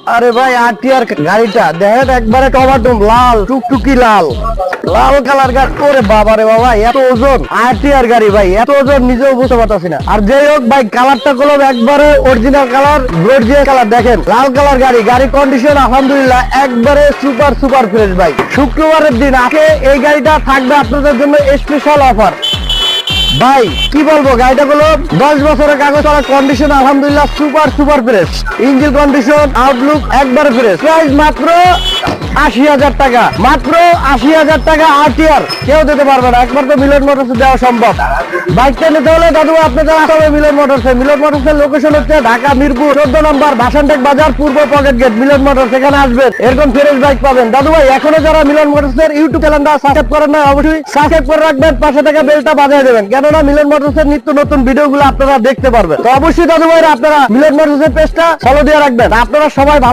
আরে ভাই আরটিআর গাড়িটা দেখেন একবারে টমাটো লাল টুকটুকি লাল লাল কালার গাড়ি। ওরে বাবা রে বাবা, এত ওজন আরটিআর গাড়ি ভাই, এত ওজন নিজেও বুঝতে পারতাছি না। আর যাই হোক ভাই, কালারটা গুলো একবারে অরিজিনাল কালার, গর্জিয়াস কালার। দেখেন লাল কালার গাড়ি, গাড়ি কন্ডিশন আলহামদুলিল্লাহ একবারে সুপার সুপার ফ্রেশ ভাই। শুক্রবারের দিন আজকে এই গাড়িটা থাকবে আপনাদের জন্য স্পেশাল অফার ভাই। কি বলবো, গাড়িটা গুলো 10 বছরের কাগজ করা, কন্ডিশন আলহামদুলিল্লাহ super super fresh, engine condition Outlook একবারে ফ্রেশ। প্রাইস মাত্র 80,000 টাকা, মাত্র 80,000 টাকা আরটিআর। কেউ দিতে পারবে না, একবার তো মিলন মোটরস দেওয়া সম্ভব। বাইকটা নিতে হলে দাদু আপনাদের আসতে হবে মিলন মোটরসে। মিলন মোটরসের লোকেশন হচ্ছে ঢাকা মিরপুর 14 নম্বর ভাসানটেক বাজার, পূর্ব পকেট গেট। মিলন মোটরস, এখানে আসবেন, এরকম ফ্রেশ বাইক পাবেন। দাদু ভাই এখনো যারা মিলন মোটরসের ইউটিউব চ্যানেলটা সাবস্ক্রাইব করেন না, অবশ্যই সাবস্ক্রাইব করে রাখবেন, পাশে থাকা বেলটা বাজিয়ে দেবেন, কেননা মিলন মোটরসের নিত্য নতুন ভিডিওগুলো আপনারা দেখতে পারবেন। তো অবশ্যই দাদু ভাইরা আপনারা মিলন মোটরসের পেজটা ফলো দিয়ে রাখবেন। আপনারা সবাই